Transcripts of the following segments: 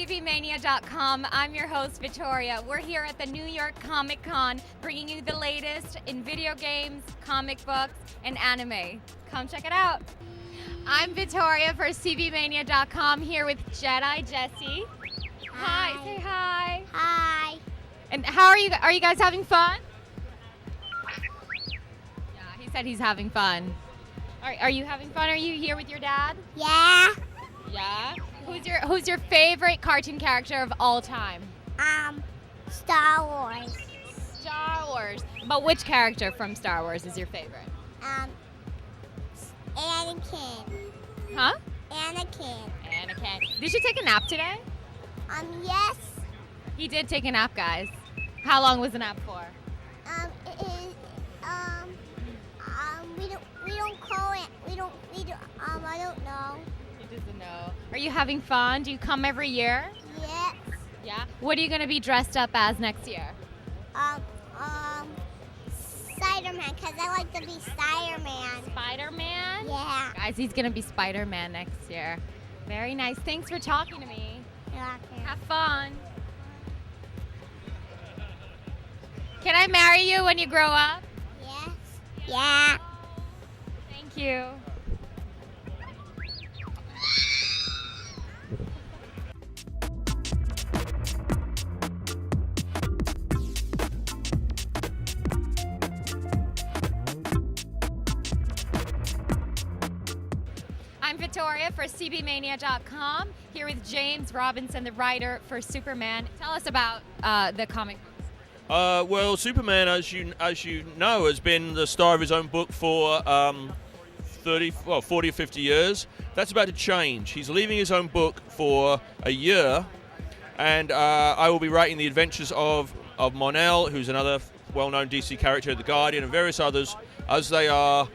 CBMania.com. I'm your host, Victoria. We're here at the New York Comic Con, bringing you the latest in video games, comic books, and anime. Come check it out. I'm Victoria for CBMania.com, here with Jedi Jesse. Hi. Say hi. Hi. And how are you? Are you guys having fun? Yeah, he said he's having fun. Are you having fun? Are you here with your dad? Yeah. Yeah. Who's your favorite cartoon character of all time? Star Wars. Star Wars. But which character from Star Wars is your favorite? Anakin. Huh? Anakin. Did you take a nap today? Yes. He did take a nap, guys. How long was the nap for? It is, we don't call it, I don't know. He doesn't know. Are you having fun? Do you come every year? Yes. Yeah. What are you going to be dressed up as next year? Spider-Man, because I like to be Spider-Man. Spider-Man? Yeah. Guys, he's going to be Spider-Man next year. Very nice. Thanks for talking to me. You're welcome. Have fun. Can I marry you when you grow up? Yes. Yeah. Thank you. I'm Victoria for CBMania.com, here with James Robinson, the writer for Superman. Tell us about the comic books. Well, Superman, as you know, has been the star of his own book for 40 or 50 years. That's about to change. He's leaving his own book for a year, and I will be writing the adventures of Mon-El, who's another well-known DC character, the Guardian, and various others, as they are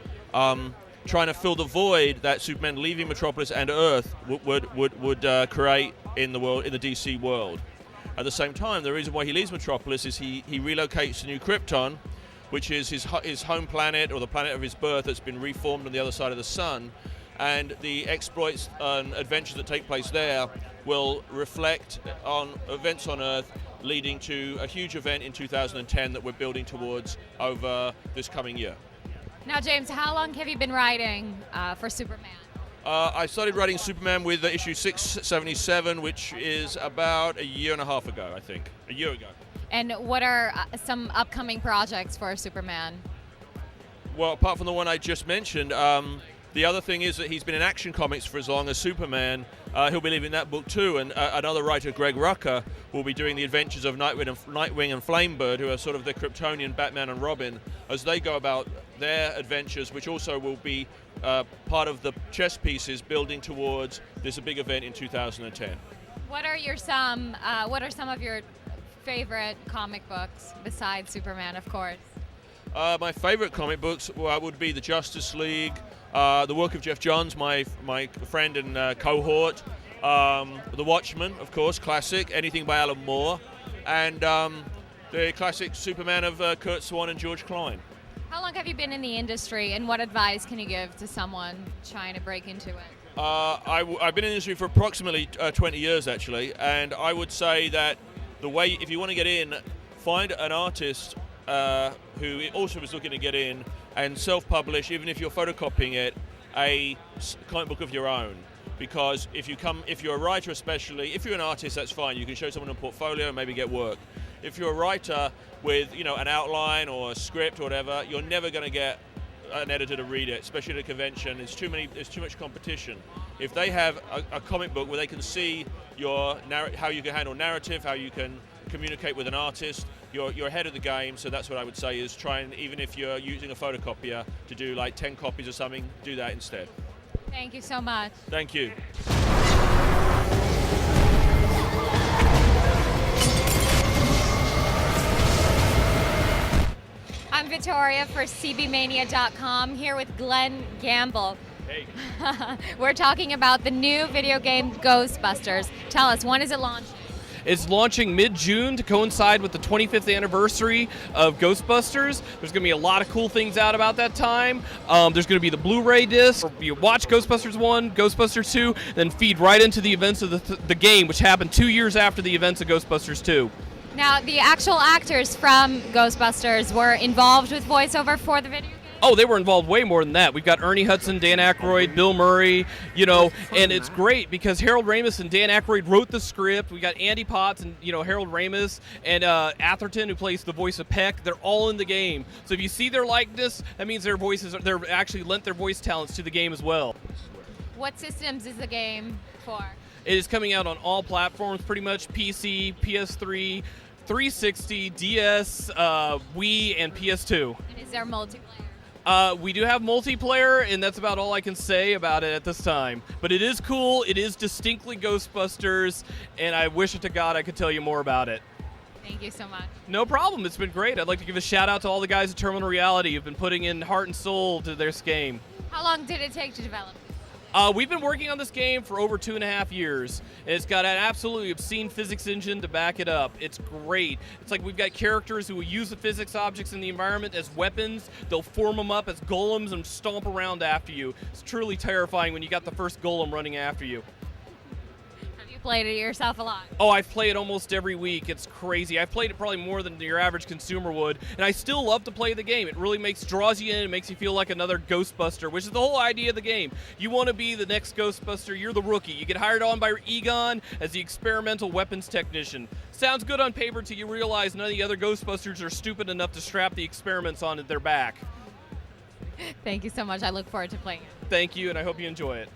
trying to fill the void that Superman leaving Metropolis and Earth would create in the world, in the DC world. At the same time, the reason why he leaves Metropolis is he relocates to New Krypton, which is his home planet, or the planet of his birth, that's been reformed on the other side of the sun. And the exploits and adventures that take place there will reflect on events on Earth, leading to a huge event in 2010 that we're building towards over this coming year. Now, James, how long have you been writing for Superman? I started writing Superman with issue 677, which is about a year and a half ago, I think. A year ago. And what are some upcoming projects for Superman? Well, apart from the one I just mentioned, the other thing is that he's been in Action Comics for as long as Superman. He'll be leaving that book too, and another writer, Greg Rucka, will be doing the adventures of Nightwing and Flamebird, who are sort of the Kryptonian Batman and Robin, as they go about their adventures, which also will be part of the chess pieces building towards this big event in 2010. What are some of your favorite comic books besides Superman, of course? My favorite comic books would be the Justice League, the work of Jeff Johns, my friend and cohort, The Watchmen, of course, classic, anything by Alan Moore, and the classic Superman of Kurt Swan and George Klein. How long have you been in the industry, and what advice can you give to someone trying to break into it? I've been in the industry for approximately 20 years, actually, and I would say that if you want to get in, find an artist who also is looking to get in and self-publish, even if you're photocopying it, a comic book of your own. Because if you're a writer especially, if you're an artist, that's fine. You can show someone a portfolio and maybe get work. If you're a writer with an outline or a script or whatever, you're never going to get an editor to read it, especially at a convention. There's too much competition. If they have a comic book where they can see how you can handle narrative, how you can communicate with an artist, you're ahead of the game. So that's what I would say is try and, even if you're using a photocopier, to do like 10 copies or something, do that instead. Thank you so much. Thank you. I'm Victoria for CBMania.com, here with Glenn Gamble. Hey. We're talking about the new video game Ghostbusters. Tell us, when is it launching? It's launching mid-June to coincide with the 25th anniversary of Ghostbusters. There's going to be a lot of cool things out about that time. There's going to be the Blu-ray disc. You watch Ghostbusters 1, Ghostbusters 2, then feed right into the events of the game, which happened 2 years after the events of Ghostbusters 2. Now, the actual actors from Ghostbusters were involved with voiceover for the video game? Oh, they were involved way more than that. We've got Ernie Hudson, Dan Aykroyd, Bill Murray, and it's great because Harold Ramis and Dan Aykroyd wrote the script. We got Andy Potts and, Harold Ramis and Atherton, who plays the voice of Peck. They're all in the game. So if you see their likeness, that means they're actually lent their voice talents to the game as well. What systems is the game for? It is coming out on all platforms, pretty much PC, PS3, 360, DS, Wii, and PS2. And is there multiplayer? We do have multiplayer, and that's about all I can say about it at this time. But it is cool. It is distinctly Ghostbusters, and I wish to God I could tell you more about it. Thank you so much. No problem. It's been great. I'd like to give a shout-out to all the guys at Terminal Reality who've been putting in heart and soul to this game. How long did it take to develop? We've been working on this game for over 2.5 years, and it's got an absolutely obscene physics engine to back it up. It's great. It's like we've got characters who will use the physics objects in the environment as weapons. They'll form them up as golems and stomp around after you. It's truly terrifying when you got the first golem running after you. Have you played it yourself a lot? Oh, I play it almost every week. It's crazy. I've played it probably more than your average consumer would, and I still love to play the game. It really draws you in. It makes you feel like another Ghostbuster, which is the whole idea of the game. You want to be the next Ghostbuster. You're the rookie. You get hired on by Egon as the experimental weapons technician. Sounds good on paper till you realize none of the other Ghostbusters are stupid enough to strap the experiments onto their back. Thank you so much. I look forward to playing it. Thank you, and I hope you enjoy it.